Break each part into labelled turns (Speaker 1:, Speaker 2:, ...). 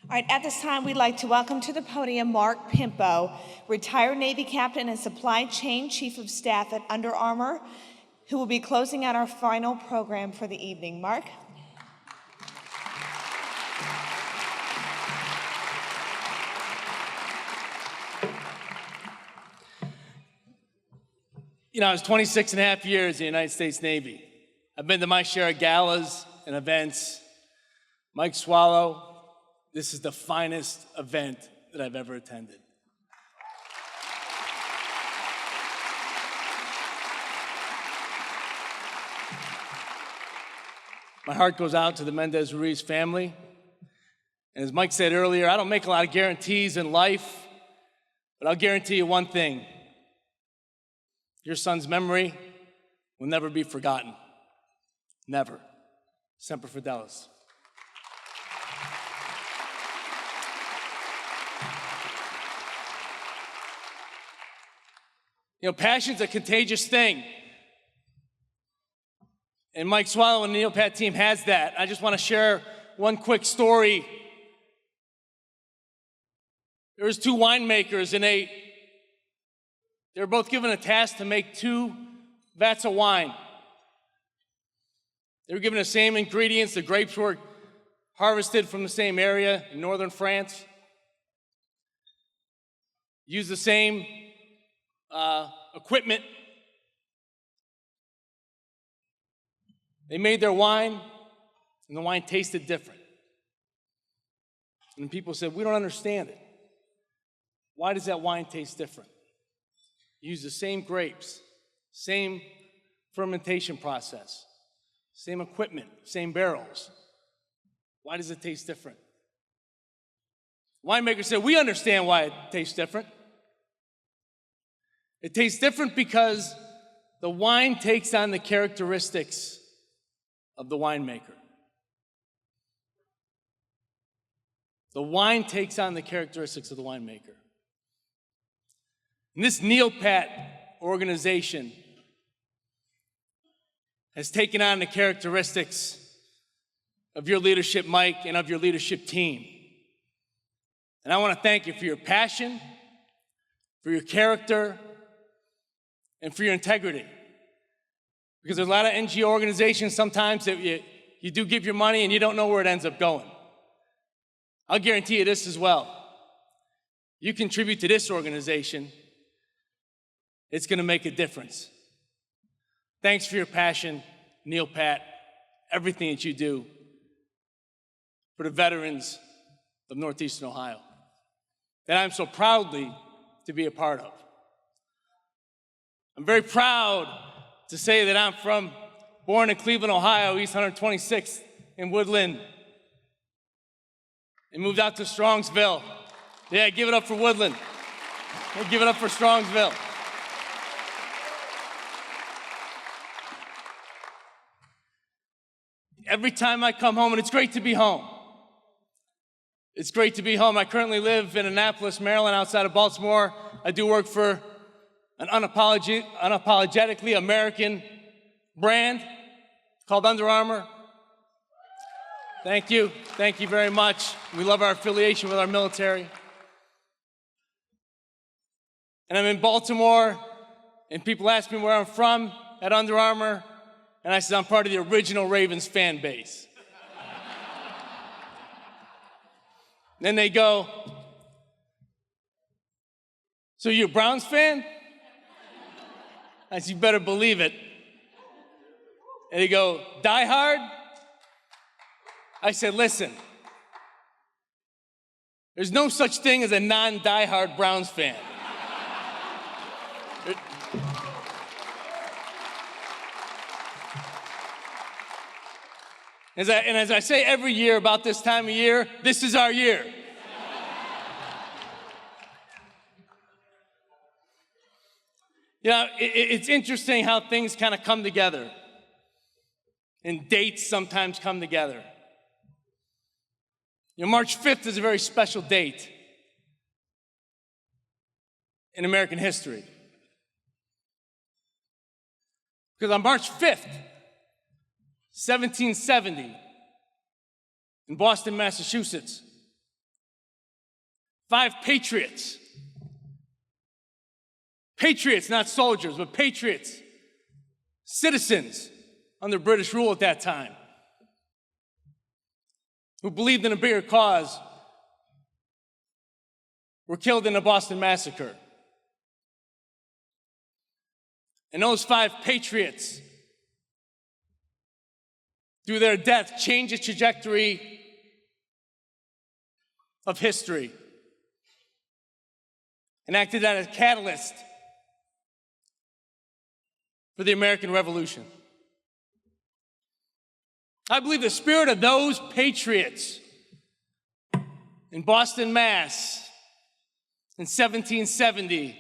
Speaker 1: All right, at this time, we'd like to welcome to the podium Mark Pimpo, retired Navy captain and supply chain chief of staff at Under Armour, who will be closing out our final program for the evening. Mark?
Speaker 2: You know, I was 26 and a half years in the United States Navy. I've been to my share of galas and events. Mike Swallow, this is the finest event that I've ever attended. My heart goes out to the Mendez-Ruiz family. And as Mike said earlier, I don't make a lot of guarantees in life, but I'll guarantee you one thing. Your son's memory will never be forgotten. Never. Semper Fidelis. You know, passion's a contagious thing. And Mike Swallow and the NEOPAT team has that. I just want to share one quick story. There was two winemakers, and they were both given a task to make 2 vats of wine. They were given the same ingredients. The grapes were harvested from the same area in northern France. Used the same equipment. They made their wine, and the wine tasted different. And people said, we don't understand it. Why does that wine taste different? You use the same grapes, same fermentation process, same equipment, same barrels. Why does it taste different? Winemaker said, we understand why it tastes different. It tastes different because the wine takes on the characteristics of the winemaker. The wine takes on the characteristics of the winemaker. And this NEOPAT organization has taken on the characteristics of your leadership, Mike, and of your leadership team. And I want to thank you for your passion, for your character, and for your integrity. Because there's a lot of NGO organizations sometimes that you do give your money and you don't know where it ends up going. I'll guarantee you this as well. You contribute to this organization, it's going to make a difference. Thanks for your passion, NEOPAT, everything that you do for the veterans of Northeastern Ohio that I'm so proudly to be a part of. I'm very proud to say that I'm born in Cleveland, Ohio, East 126th in Woodland, and moved out to Strongsville. Yeah, give it up for Woodland. Give it up for Strongsville. Every time I come home, and it's great to be home. It's great to be home. I currently live in Annapolis, Maryland, outside of Baltimore. I do work for an unapologetically American brand called Under Armour. Thank you. Thank you very much. We love our affiliation with our military. And I'm in Baltimore, and people ask me where I'm from at Under Armour, and I said I'm part of the original Ravens fan base. Then they go, so you're a Browns fan? I said, you better believe it. And they go, Die Hard? I said, listen, there's no such thing as a non-diehard Browns fan. As I say every year about this time of year, this is our year. You know, it's interesting how things kind of come together. And dates sometimes come together. You know, March 5th is a very special date in American history. Because on March 5th, 1770, in Boston, Massachusetts, 5 patriots. Patriots, not soldiers, but patriots. Citizens under British rule at that time, who believed in a bigger cause, were killed in the Boston Massacre. And those 5 patriots, through their death, changed the trajectory of history and acted as a catalyst for the American Revolution. I believe the spirit of those patriots in Boston, Mass. in 1770,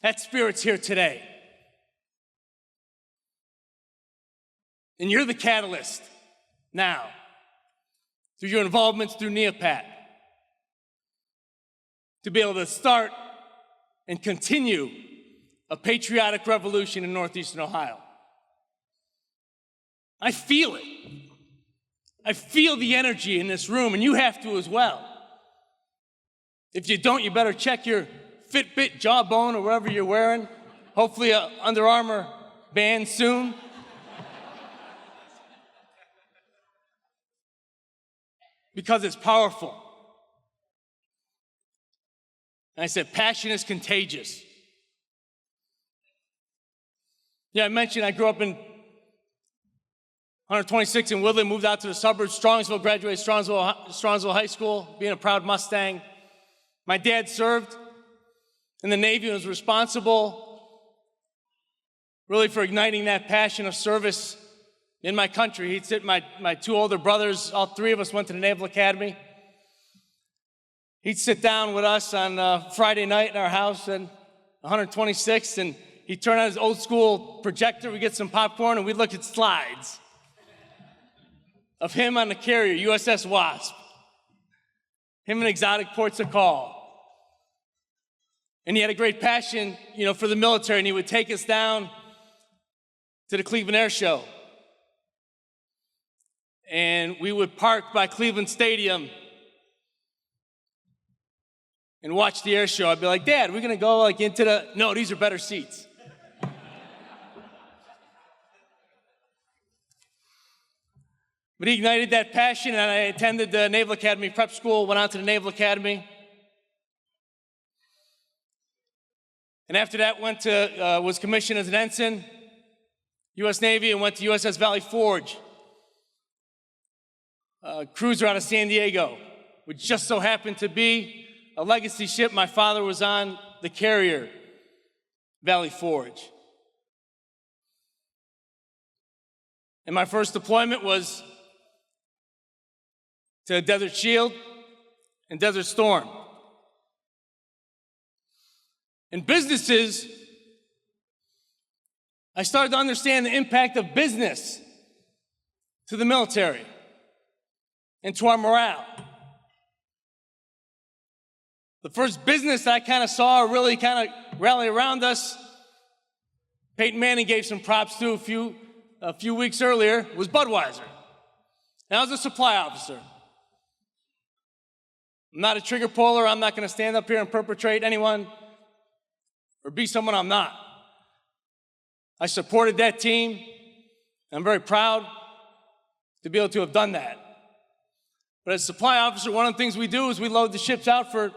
Speaker 2: that spirit's here today. And you're the catalyst now, through your involvements through NEOPAT, to be able to start and continue a patriotic revolution in Northeastern Ohio. I feel it. I feel the energy in this room, and you have to as well. If you don't, you better check your Fitbit, Jawbone, or whatever you're wearing. Hopefully an Under Armour band soon. Because it's powerful. And I said, passion is contagious. Yeah, I mentioned I grew up in 126 in Woodland, moved out to the suburbs, Strongsville, graduated Strongsville High School, being a proud Mustang. My dad served in the Navy and was responsible really for igniting that passion of service in my country. He'd sit, my 2 older brothers, all 3 of us went to the Naval Academy. He'd sit down with us on Friday night in our house in 126th, and he'd turn on his old school projector, we'd get some popcorn, and we'd look at slides of him on the carrier, USS Wasp, him in exotic ports of call. And he had a great passion, for the military, and he would take us down to the Cleveland Air Show. And we would park by Cleveland Stadium and watch the air show. I'd be like, Dad, we're gonna go into the, no, these are better seats. But he ignited that passion, and I attended the Naval Academy prep school, went out to the Naval Academy. And after that, was commissioned as an ensign, U.S. Navy, and went to USS Valley Forge. Cruiser out of San Diego, which just so happened to be a legacy ship. My father was on the carrier, Valley Forge. And my first deployment was to Desert Shield and Desert Storm. In businesses, I started to understand the impact of business to the military and to our morale. The first business that I kind of saw really kind of rally around us, Peyton Manning gave some props to a few weeks earlier, was Budweiser. And I was a supply officer. I'm not a trigger puller. I'm not going to stand up here and perpetrate anyone or be someone I'm not. I supported that team. I'm very proud to be able to have done that. But as a supply officer, one of the things we do is we load the ships out for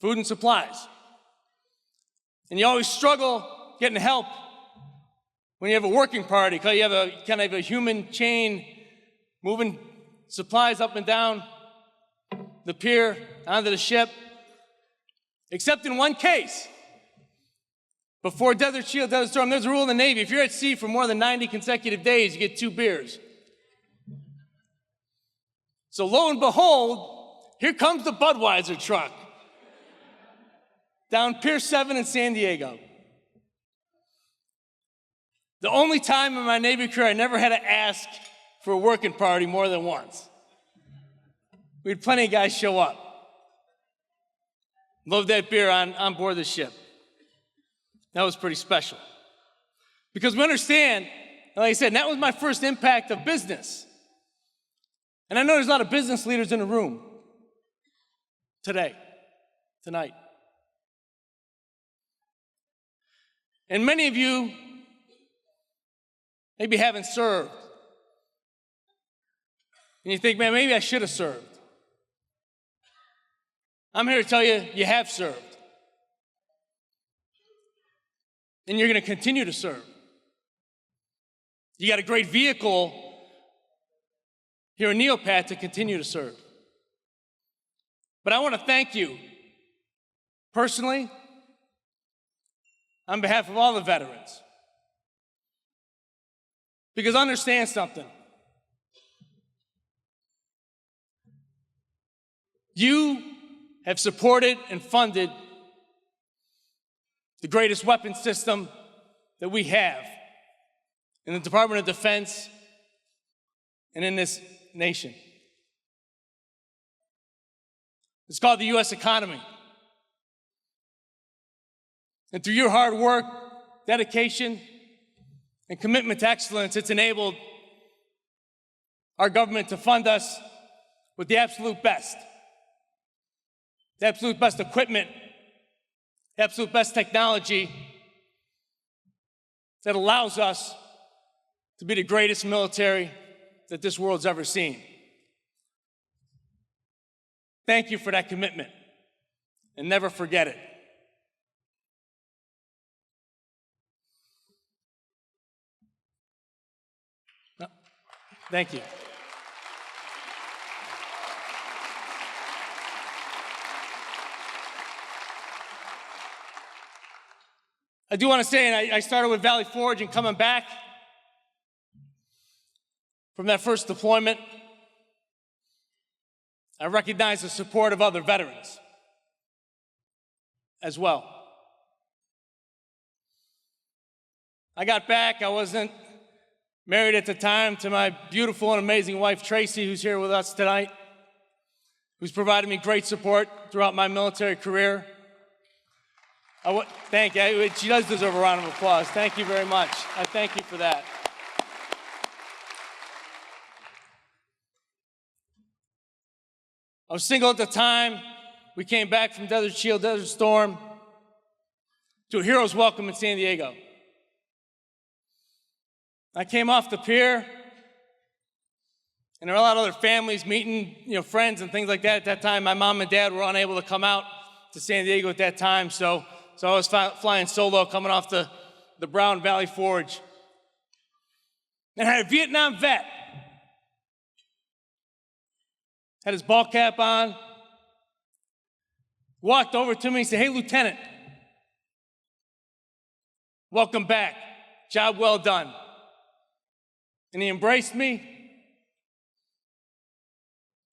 Speaker 2: food and supplies. And you always struggle getting help when you have a working party, because you have a kind of a human chain moving supplies up and down the pier onto the ship. Except in one case. Before Desert Shield, Desert Storm, there's a rule in the Navy. If you're at sea for more than 90 consecutive days, you get 2 beers. So lo and behold, here comes the Budweiser truck down Pier 7 in San Diego. The only time in my Navy career I never had to ask for a working party more than once. We had plenty of guys show up. Loved that beer on board the ship. That was pretty special. Because we understand, like I said, that was my first impact of business. And I know there's a lot of business leaders in the room tonight. And many of you maybe haven't served. And you think, man, maybe I should have served. I'm here to tell you, you have served. And you're going to continue to serve. You got a great vehicle here in NEOPAT to continue to serve. But I want to thank you personally on behalf of all the veterans. Because understand something. You have supported and funded the greatest weapon system that we have in the Department of Defense and in this nation. It's called the U.S. economy. And through your hard work, dedication, and commitment to excellence, it's enabled our government to fund us with the absolute best equipment, the absolute best technology that allows us to be the greatest military that this world's ever seen. Thank you for that commitment, and never forget it. Thank you. I do want to say, and I started with Valley Forge and coming back from that first deployment, I recognize the support of other veterans as well. I got back, I wasn't married at the time to my beautiful and amazing wife, Tracy, who's here with us tonight, who's provided me great support throughout my military career. Thank you. She does deserve a round of applause. Thank you very much. I thank you for that. I was single at the time. We came back from Desert Shield, Desert Storm, to a hero's welcome in San Diego. I came off the pier, and there were a lot of other families meeting, friends and things like that. At that time, my mom and dad were unable to come out to San Diego at that time, so I was flying solo, coming off the Brown Valley Forge. And I had a Vietnam vet, had his ball cap on, walked over to me and said, "Hey, Lieutenant, welcome back, job well done." And he embraced me,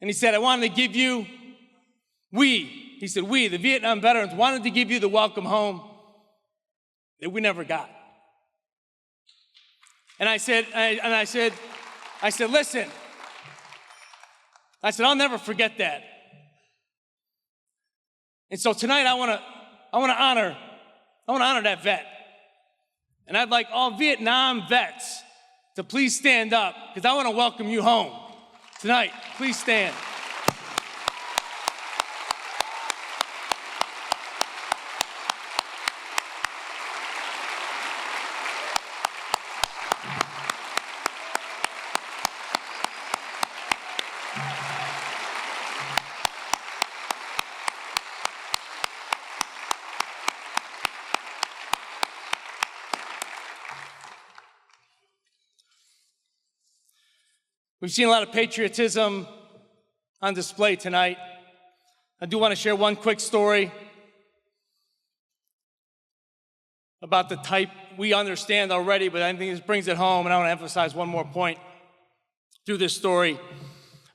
Speaker 2: and he said, "I wanted to give you, he said, we, the Vietnam veterans, wanted to give you the welcome home that we never got." And I said, "Listen," I said, "I'll never forget that." And so tonight I want to honor that vet. And I'd like all Vietnam vets to please stand up, because I want to welcome you home tonight. Please stand. We've seen a lot of patriotism on display tonight. I do want to share one quick story about the type we understand already, but I think this brings it home, and I want to emphasize one more point through this story.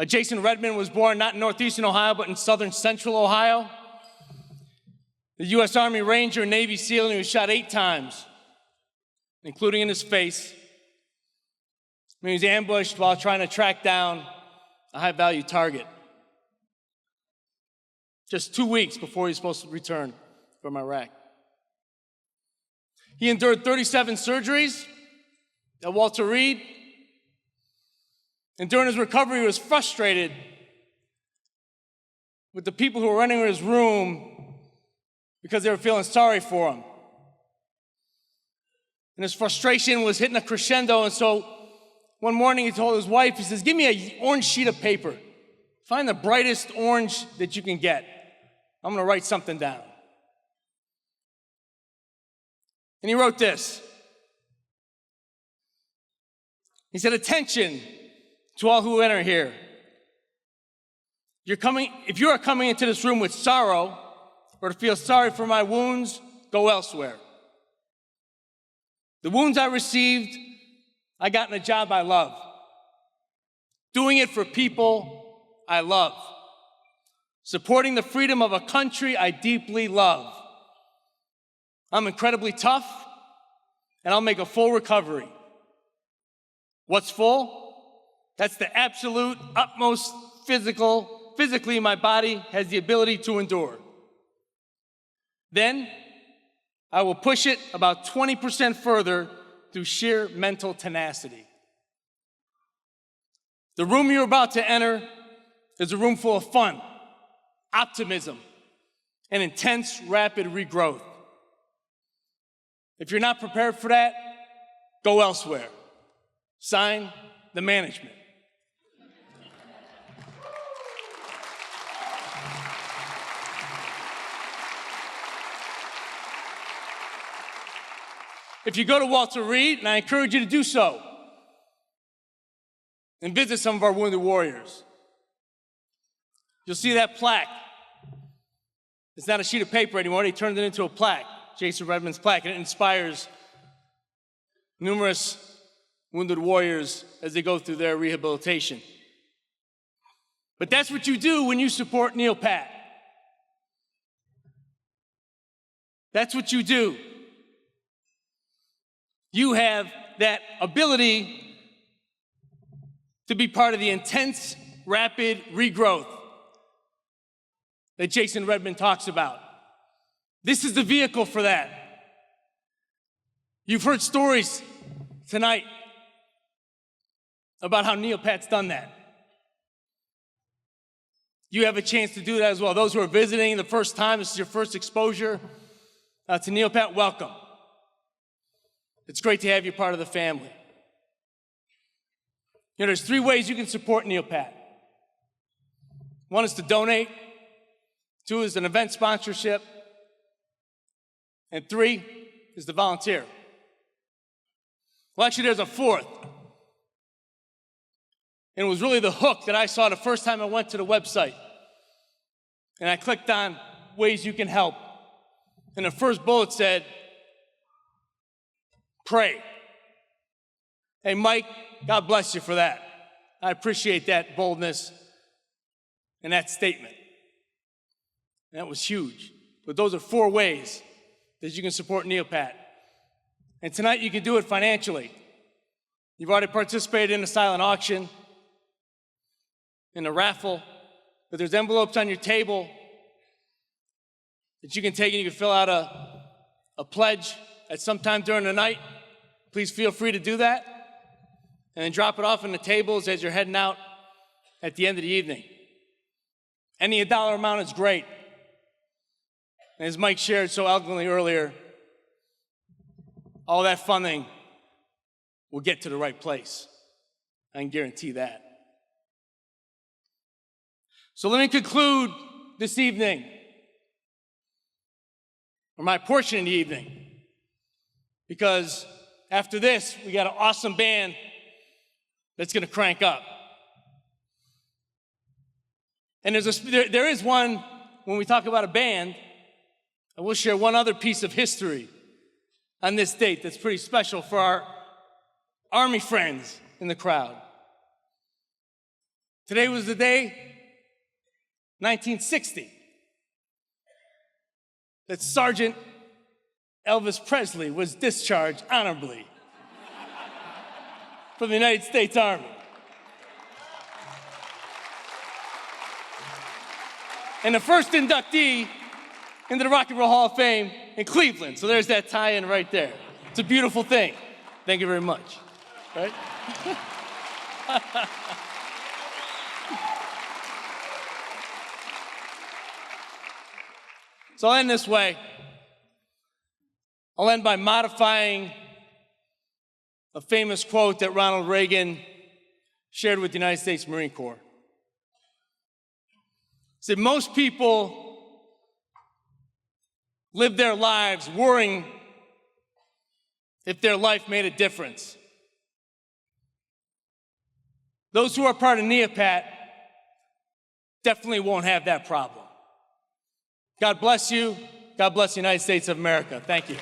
Speaker 2: Jason Redmond was born not in northeastern Ohio, but in southern central Ohio. The U.S. Army Ranger and Navy SEAL, and he was shot 8 times, including in his face. He was ambushed while trying to track down a high-value target. Just 2 weeks before he was supposed to return from Iraq. He endured 37 surgeries at Walter Reed. And during his recovery, he was frustrated with the people who were running his room because they were feeling sorry for him. And his frustration was hitting a crescendo, and so one morning he told his wife, he says, give me an orange sheet of paper. Find the brightest orange that you can get. I'm gonna write something down. And he wrote this. He said, attention to all who enter here. If you are coming into this room with sorrow or to feel sorry for my wounds, go elsewhere. The wounds I received, I got in a job I love. Doing it for people I love. Supporting the freedom of a country I deeply love. I'm incredibly tough, and I'll make a full recovery. What's full? That's the absolute utmost physically my body has the ability to endure. Then I will push it about 20% further through sheer mental tenacity. The room you're about to enter is a room full of fun, optimism, and intense, rapid regrowth. If you're not prepared for that, go elsewhere. Sign, the management. If you go to Walter Reed, and I encourage you to do so, and visit some of our wounded warriors, you'll see that plaque. It's not a sheet of paper anymore. They turned it into a plaque, Jason Redman's plaque, and it inspires numerous wounded warriors as they go through their rehabilitation. But that's what you do when you support NEOPAT. That's what you do. You have that ability to be part of the intense, rapid regrowth that Jason Redman talks about. This is the vehicle for that. You've heard stories tonight about how NEOPAT's done that. You have a chance to do that as well. Those who are visiting the first time, this is your first exposure to NEOPAT, welcome. It's great to have you part of the family. You know, there's 3 ways you can support NEOPAT. 1 is to donate, 2 is an event sponsorship, and 3 is to volunteer. Well, actually, there's a 4th. And it was really the hook that I saw the first time I went to the website. And I clicked on ways you can help. And the first bullet said, pray. Hey, Mike, God bless you for that. I appreciate that boldness and that statement. And that was huge. But those are 4 ways that you can support NEOPAT. And tonight you can do it financially. You've already participated in the silent auction, in the raffle, but there's envelopes on your table that you can take and you can fill out a pledge at some time during the night. Please feel free to do that. And then drop it off on the tables as you're heading out at the end of the evening. Any dollar amount is great. And as Mike shared so eloquently earlier, all that funding will get to the right place. I can guarantee that. So let me conclude this evening, or my portion of the evening, because after this, we got an awesome band that's going to crank up. And there is one, when we talk about a band, I will share one other piece of history on this date that's pretty special for our Army friends in the crowd. Today was the day, 1960, that Sergeant Elvis Presley was discharged honorably from the United States Army. And the first inductee into the Rock and Roll Hall of Fame in Cleveland. So there's that tie-in right there. It's a beautiful thing. Thank you very much. Right? So I'll end this way. I'll end by modifying a famous quote that Ronald Reagan shared with the United States Marine Corps. He said, most people live their lives worrying if their life made a difference. Those who are part of NEOPAT definitely won't have that problem. God bless you. God bless the United States of America. Thank you.